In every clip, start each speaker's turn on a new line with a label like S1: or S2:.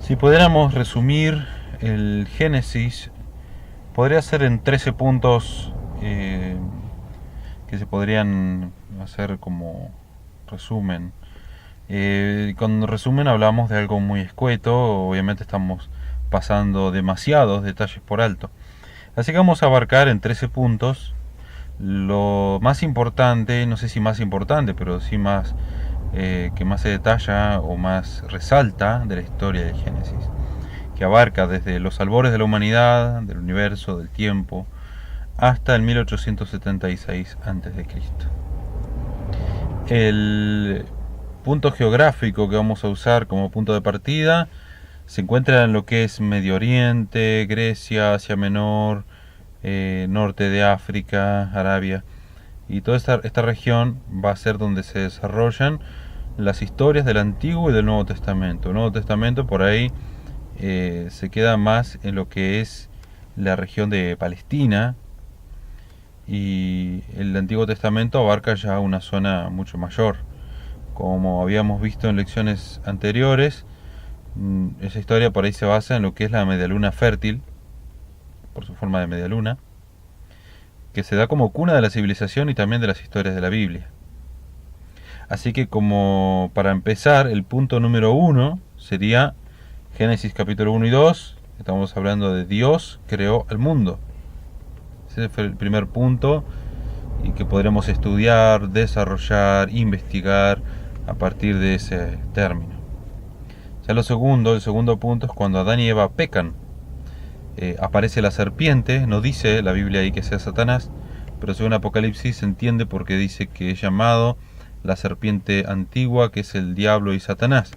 S1: Si pudiéramos resumir el Génesis, podría ser en 13 puntos que se podrían hacer como resumen. Con resumen hablamos de algo muy escueto, obviamente estamos pasando demasiados detalles por alto. Así que vamos a abarcar en 13 puntos lo más importante, no sé si más importante, pero sí más que más se detalla o más resalta de la historia del Génesis, que abarca desde los albores de la humanidad, del universo, del tiempo, hasta el 1876 a.C. El punto geográfico que vamos a usar como punto de partida se encuentra en lo que es Medio Oriente, Grecia, Asia Menor, norte de África, Arabia. Y toda esta región va a ser donde se desarrollan las historias del Antiguo y del Nuevo Testamento. El Nuevo Testamento por ahí se queda más en lo que es la región de Palestina, y el Antiguo Testamento abarca ya una zona mucho mayor. Como habíamos visto en lecciones anteriores, esa historia por ahí se basa en lo que es la medialuna fértil, por su forma de medialuna, que se da como cuna de la civilización y también de las historias de la Biblia. Así que como para empezar, el punto número uno sería Génesis capítulo 1 y 2. Estamos hablando de Dios creó el mundo. Ese fue el primer punto y que podremos estudiar, desarrollar, investigar a partir de ese término. Ya el segundo punto es cuando Adán y Eva pecan. Aparece la serpiente, no dice la Biblia ahí que sea Satanás, pero según Apocalipsis se entiende porque dice que es llamado la serpiente antigua, que es el diablo y Satanás.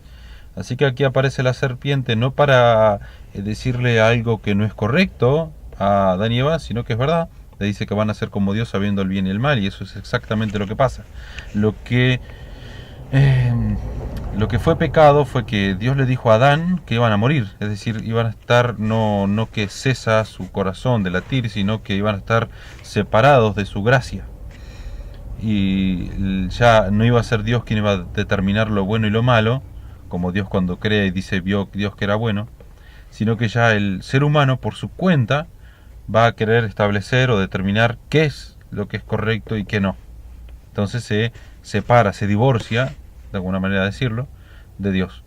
S1: Así que aquí aparece la serpiente no para decirle algo que no es correcto a Adán y Eva, sino que es verdad. Le dice que van a ser como Dios sabiendo el bien y el mal, y eso es exactamente lo que pasa. Lo que, eh, lo que fue pecado fue que Dios le dijo a Adán que iban a morir, es decir, iban a estar, no que cesa su corazón de latir, sino que iban a estar separados de su gracia. Y ya no iba a ser Dios quien iba a determinar lo bueno y lo malo, como Dios cuando crea y dice vio Dios que era bueno, sino que ya el ser humano por su cuenta va a querer establecer o determinar qué es lo que es correcto y qué no. Entonces se separa, se divorcia, de alguna manera de decirlo, de Dios.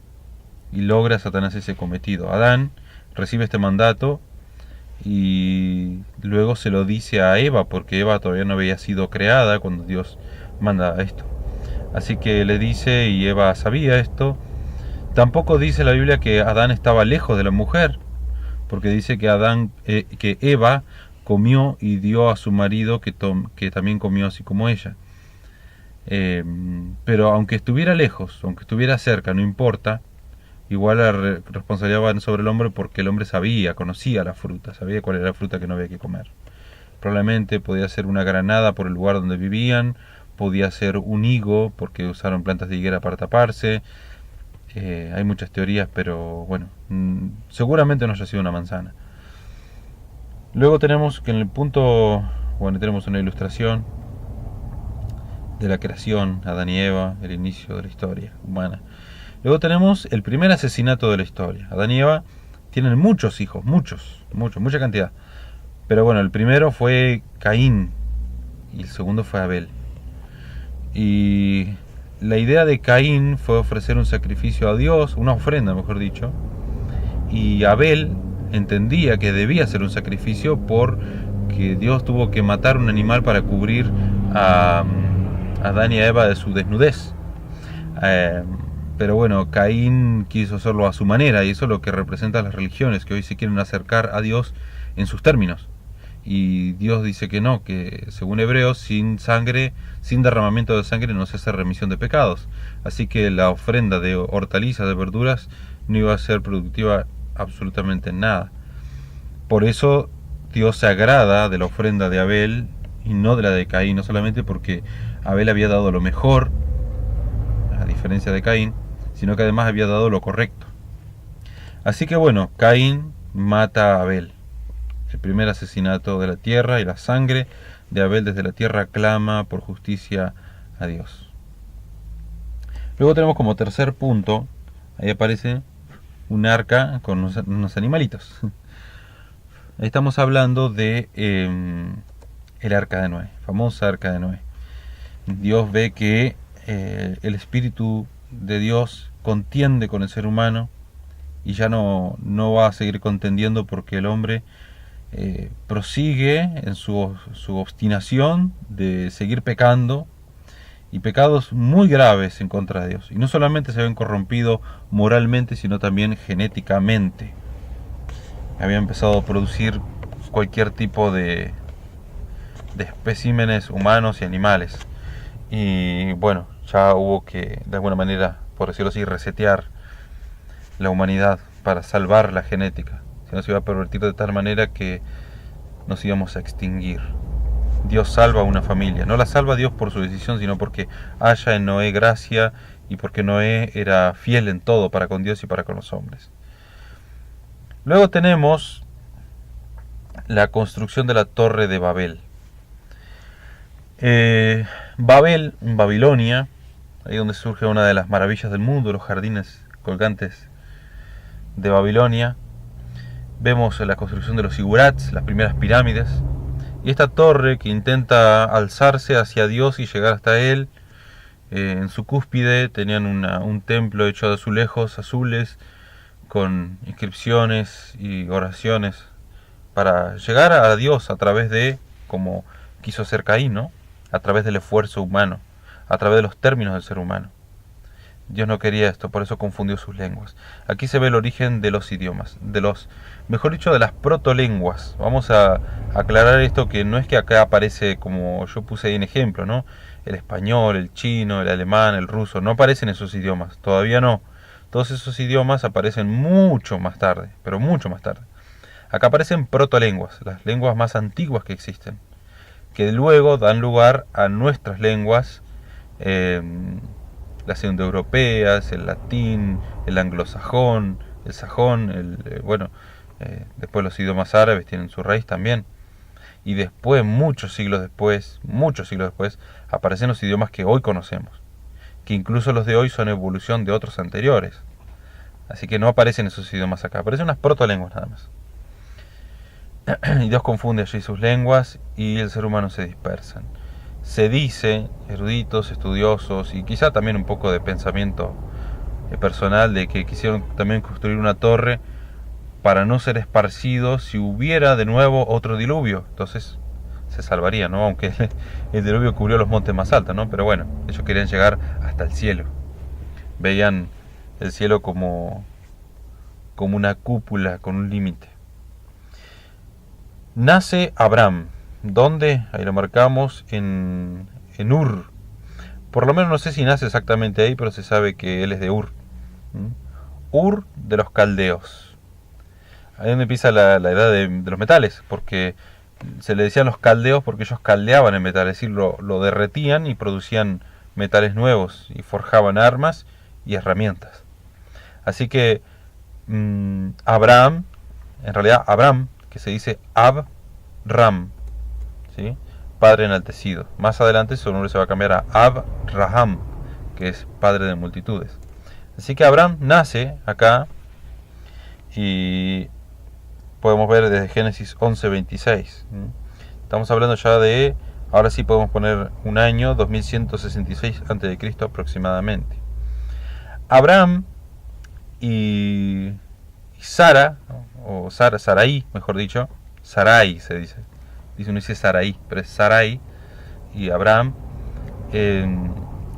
S1: Y logra Satanás ese cometido. Adán recibe este mandato y luego se lo dice a Eva, porque Eva todavía no había sido creada cuando Dios manda esto. Así que le dice, y Eva sabía esto. Tampoco dice la Biblia que Adán estaba lejos de la mujer, porque dice que que Eva comió y dio a su marido que también comió así como ella. Pero aunque estuviera lejos, aunque estuviera cerca, no importa, igual la responsabilidad va sobre el hombre porque el hombre sabía, conocía la fruta, sabía cuál era la fruta que no había que comer. Probablemente podía ser una granada por el lugar donde vivían, podía ser un higo porque usaron plantas de higuera para taparse. Hay muchas teorías, pero bueno, seguramente no haya sido una manzana. Luego tenemos que en el punto, bueno, tenemos una ilustración de la creación, Adán y Eva, el inicio de la historia humana. Luego tenemos el primer asesinato de la historia. Adán y Eva tienen muchos hijos, mucha cantidad. Pero bueno, el primero fue Caín y el segundo fue Abel. Y la idea de Caín fue ofrecer un sacrificio a Dios, una ofrenda mejor dicho, y Abel entendía que debía ser un sacrificio porque Dios tuvo que matar un animal para cubrir a Adán y a Eva de su desnudez. Eh, pero bueno, Caín quiso hacerlo a su manera, y eso es lo que representa las religiones, que hoy se quieren acercar a Dios en sus términos. Y Dios dice que no, que según Hebreos, sin sangre, sin derramamiento de sangre no se hace remisión de pecados. Así que la ofrenda de hortalizas, de verduras, no iba a ser productiva absolutamente nada. Por eso Dios se agrada de la ofrenda de Abel y no de la de Caín, no solamente porque Abel había dado lo mejor, a diferencia de Caín, sino que además había dado lo correcto. Así que bueno, Caín mata a Abel, el primer asesinato de la tierra, y la sangre de Abel desde la tierra clama por justicia a Dios. Luego tenemos como tercer punto, ahí aparece un arca con unos animalitos. Estamos hablando de el arca de Noé, famosa arca de Noé. Dios ve que el Espíritu de Dios contiende con el ser humano y ya no va a seguir contendiendo porque el hombre prosigue en su obstinación de seguir pecando, y pecados muy graves en contra de Dios. Y no solamente se habían corrompido moralmente, sino también genéticamente. Habían empezado a producir cualquier tipo de especímenes humanos y animales. Y bueno, ya hubo que, de alguna manera, por decirlo así, resetear la humanidad para salvar la genética. Si no, se iba a pervertir de tal manera que nos íbamos a extinguir. Dios salva a una familia. No la salva Dios por su decisión, sino porque haya en Noé gracia y porque Noé era fiel en todo para con Dios y para con los hombres. Luego tenemos la construcción de la Torre de Babel. Babel, en Babilonia, ahí donde surge una de las maravillas del mundo, los jardines colgantes de Babilonia. Vemos la construcción de los zigurats, las primeras pirámides. Y esta torre que intenta alzarse hacia Dios y llegar hasta Él, en su cúspide tenían un templo hecho de azulejos azules con inscripciones y oraciones para llegar a Dios a través de, como quiso hacer Caín, ¿no? A través del esfuerzo humano, a través de los términos del ser humano. Dios no quería esto, por eso confundió sus lenguas. Aquí se ve el origen de los idiomas, mejor dicho, de las protolenguas. Vamos a aclarar esto, que no es que acá aparece como yo puse ahí en ejemplo, ¿no? El español, el chino, el alemán, el ruso, no aparecen esos idiomas, todavía no. Todos esos idiomas aparecen mucho más tarde, pero mucho más tarde. Acá aparecen protolenguas, las lenguas más antiguas que existen, que luego dan lugar a nuestras lenguas, las indoeuropeas, el latín, el anglosajón, el sajón, después los idiomas árabes tienen su raíz también. Y después, muchos siglos después, aparecen los idiomas que hoy conocemos, que incluso los de hoy son evolución de otros anteriores. Así que no aparecen esos idiomas acá, aparecen unas protolenguas nada más. Y Dios confunde allí sus lenguas y el ser humano se dispersan. Se dice, eruditos, estudiosos y quizá también un poco de pensamiento personal, de que quisieron también construir una torre para no ser esparcidos si hubiera de nuevo otro diluvio. Entonces se salvaría, ¿no? Aunque el diluvio cubrió los montes más altos, ¿no? Pero bueno, ellos querían llegar hasta el cielo. Veían el cielo como una cúpula con un límite. Nace Abraham. ¿Dónde? Ahí lo marcamos en Ur. Por lo menos no sé si nace exactamente ahí, pero se sabe que él es de Ur. Ur de los caldeos. Ahí donde empieza la edad de los metales, porque se le decían los caldeos porque ellos caldeaban el metal, es decir, lo derretían y producían metales nuevos y forjaban armas y herramientas. Así que Abraham, en realidad Abraham, que se dice Ab-Ram, ¿sí? Padre enaltecido. Más adelante su nombre se va a cambiar a Abraham, que es padre de multitudes. Así que Abraham nace acá y podemos ver desde Génesis 11:26. Estamos hablando ya de, ahora sí podemos poner un año, 2166 a.C. aproximadamente. Abraham y Sara, o Sarai, mejor dicho, Sarai se dice. Uno dice Sarai, pero es Sarai y Abraham,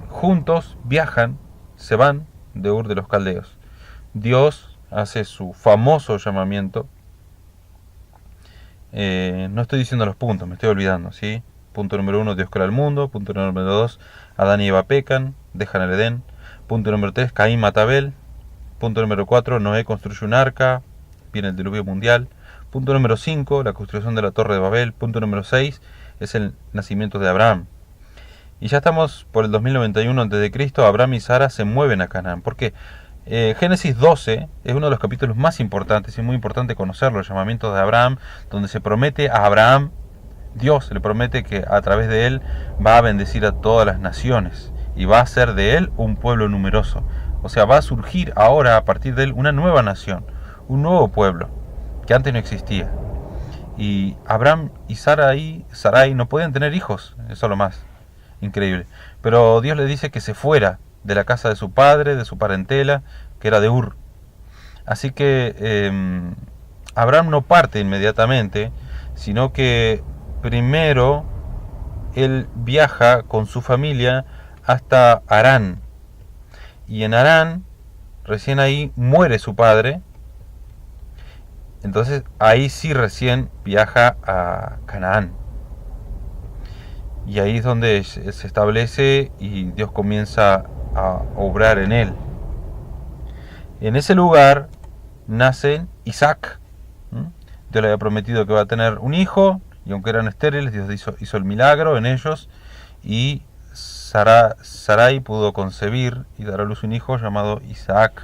S1: juntos viajan, se van de Ur de los Caldeos. Dios hace su famoso llamamiento. No estoy diciendo los puntos, me estoy olvidando, ¿sí? Punto número 1, Dios crea el mundo. Punto número 2, Adán y Eva pecan, dejan el Edén. Punto número 3, Caín mata a Abel. Punto número 4, Noé construye un arca, viene el diluvio mundial. Punto número 5, la construcción de la Torre de Babel. Punto número 6 es el nacimiento de Abraham. Y ya estamos por el 2091 a.C., Abraham y Sara se mueven a Canaán. ¿Por qué? Génesis 12 es uno de los capítulos más importantes, y es muy importante conocerlo, el llamamiento de Abraham, donde se promete a Abraham, Dios le promete que a través de él va a bendecir a todas las naciones, y va a hacer de él un pueblo numeroso. O sea, va a surgir ahora a partir de él una nueva nación, un nuevo pueblo, que antes no existía. Y Abraham y Sarai no podían tener hijos, eso es lo más increíble. Pero Dios le dice que se fuera de la casa de su padre, de su parentela, que era de Ur. Así que Abraham no parte inmediatamente, sino que primero él viaja con su familia hasta Harán. Y en Harán, recién ahí muere su padre. Entonces ahí sí recién viaja a Canaán. Y ahí es donde se establece y Dios comienza a obrar en él. En ese lugar nace Isaac. Dios le había prometido que va a tener un hijo, y aunque eran estériles, Dios hizo el milagro en ellos, y Sarai pudo concebir y dar a luz un hijo llamado Isaac,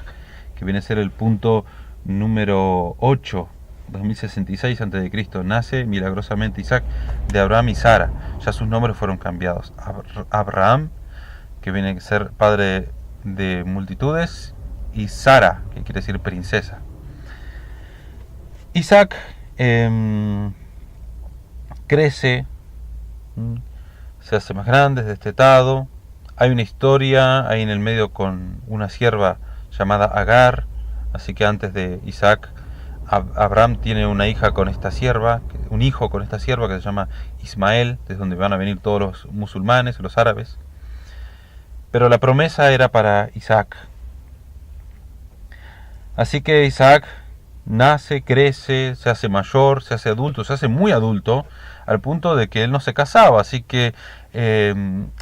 S1: que viene a ser el punto número 8, 2066 a.C. Nace milagrosamente Isaac de Abraham y Sara. Ya sus nombres fueron cambiados. Abraham, que viene a ser padre de multitudes, y Sara, que quiere decir princesa. Isaac crece, se hace más grande, es destetado. Hay una historia ahí en el medio con una sierva llamada Agar, así que antes de Isaac, Abraham tiene una hija con esta sierva, un hijo con esta sierva que se llama Ismael, desde donde van a venir todos los musulmanes, los árabes. Pero la promesa era para Isaac. Así que Isaac nace, crece, se hace mayor, se hace adulto, se hace muy adulto, al punto de que él no se casaba. Así que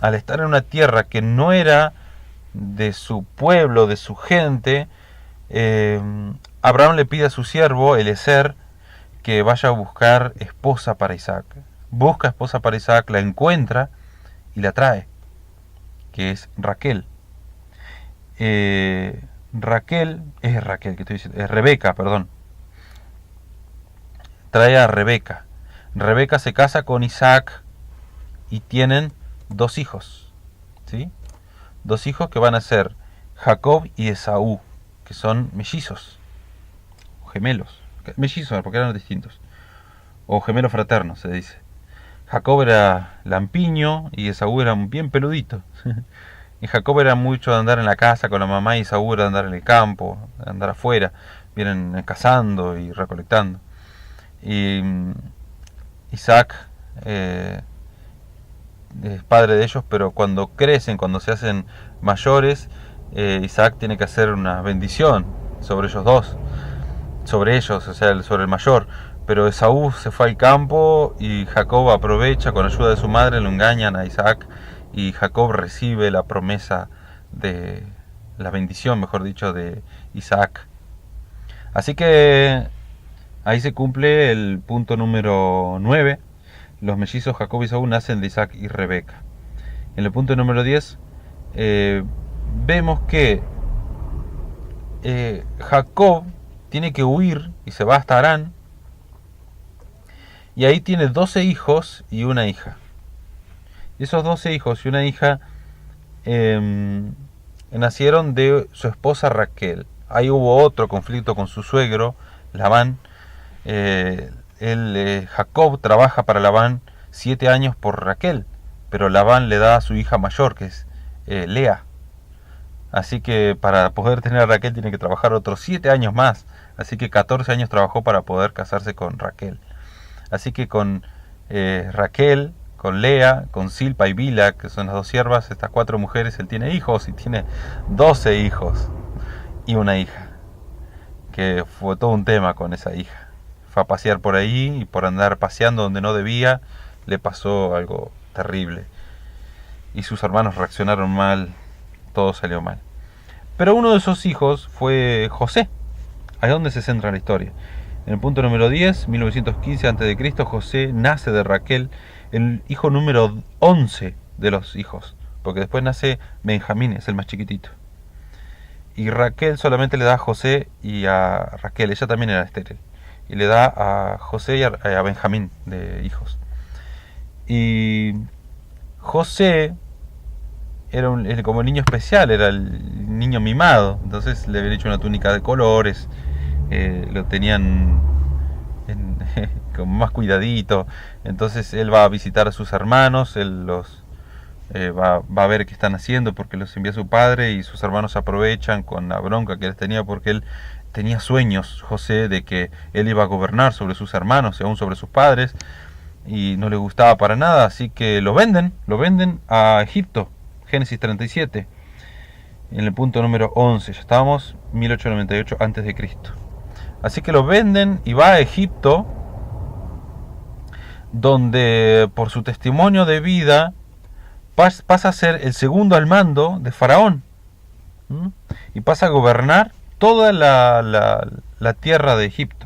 S1: al estar en una tierra que no era de su pueblo, de su gente, Abraham le pide a su siervo, Eliezer, que vaya a buscar esposa para Isaac. Busca esposa para Isaac, la encuentra y la trae, que es Raquel. Es Rebeca, perdón. Trae a Rebeca. Rebeca se casa con Isaac y tienen dos hijos, ¿sí? Dos hijos que van a ser Jacob y Esaú, que son mellizos, gemelos. Mellizos porque eran distintos, o gemelos fraternos se dice. Jacob era lampiño y Esaú era bien peludito. Y Jacob era mucho de andar en la casa con la mamá, y Esaú era de andar en el campo, de andar afuera, vienen cazando y recolectando. Y Isaac es padre de ellos, pero cuando crecen, cuando se hacen mayores, Isaac tiene que hacer una bendición sobre ellos dos, sobre ellos, o sea, sobre el mayor. Pero Esaú se fue al campo y Jacob aprovecha, con ayuda de su madre, lo engañan a Isaac, y Jacob recibe la promesa de la bendición, mejor dicho, de Isaac. Así que ahí se cumple el punto número 9. Los mellizos Jacob y Esaú nacen de Isaac y Rebeca. En el punto número 10 vemos que Jacob tiene que huir y se va hasta Harán, y ahí tiene 12 hijos y una hija. Y esos 12 hijos y una hija nacieron de su esposa Raquel. Ahí hubo otro conflicto con su suegro, Labán. Jacob trabaja para Labán 7 años por Raquel, pero Labán le da a su hija mayor, que es Lea. Así que para poder tener a Raquel tiene que trabajar otros 7 años más. Así que 14 años trabajó para poder casarse con Raquel. Así que con Raquel, con Lea, con Silpa y Bila, que son las dos siervas, estas 4 mujeres, él tiene hijos, y tiene 12 hijos y una hija, que fue todo un tema con esa hija. Fue a pasear por ahí, y por andar paseando donde no debía, le pasó algo terrible. Y sus hermanos reaccionaron mal, todo salió mal. Pero uno de esos hijos fue José. Ahí es donde se centra la historia. En el punto número 10, 1915 a.C., José nace de Raquel, el hijo número 11 de los hijos, porque después nace Benjamín, es el más chiquitito. Y Raquel solamente le da a José y a Raquel, ella también era estéril, y le da a José y a Benjamín de hijos. Y José era como el niño especial, era el niño mimado. Entonces le habían hecho una túnica de colores, lo tenían como más cuidadito. Entonces él va a visitar a sus hermanos, él los va a ver qué están haciendo porque los envía su padre, y sus hermanos aprovechan con la bronca que les tenía porque él tenía sueños, José, de que él iba a gobernar sobre sus hermanos y aún sobre sus padres, y no le gustaba para nada, así que lo venden a Egipto. Génesis 37, en el punto número 11, ya estábamos, 1898 a.C. Así que lo venden y va a Egipto, donde por su testimonio de vida pasa a ser el segundo al mando de Faraón. ¿Mm? Y pasa a gobernar toda la tierra de Egipto.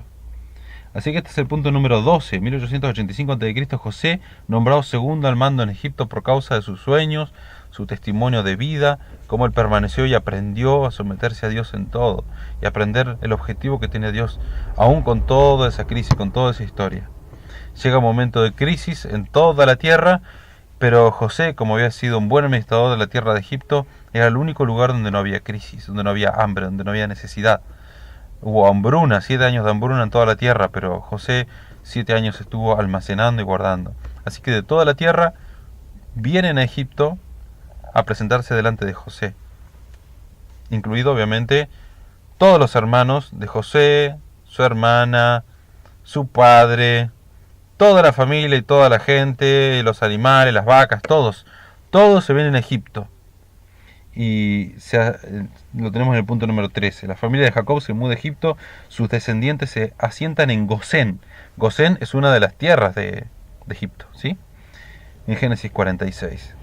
S1: Así que este es el punto número 12, 1885 a.C., José, nombrado segundo al mando en Egipto por causa de sus sueños, su testimonio de vida, cómo él permaneció y aprendió a someterse a Dios en todo, y aprender el objetivo que tiene Dios, aún con toda esa crisis, con toda esa historia. Llega un momento de crisis en toda la tierra, pero José, como había sido un buen administrador de la tierra de Egipto, era el único lugar donde no había crisis, donde no había hambre, donde no había necesidad. Hubo hambruna, 7 años de hambruna en toda la tierra, pero José 7 años estuvo almacenando y guardando. Así que de toda la tierra vienen a Egipto a presentarse delante de José, incluido obviamente todos los hermanos de José, su hermana, su padre, toda la familia y toda la gente, los animales, las vacas, todos se ven en Egipto. Y lo tenemos en el punto número 13. La familia de Jacob se muda a Egipto, sus descendientes se asientan en Gosén. Gosén es una de las tierras de Egipto, ¿sí? En Génesis 46.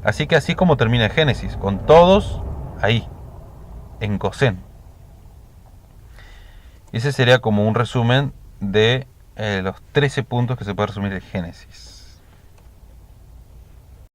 S1: Así que así es como termina Génesis, con todos ahí, en Gosén. Ese sería como un resumen de los 13 puntos que se puede resumir en Génesis.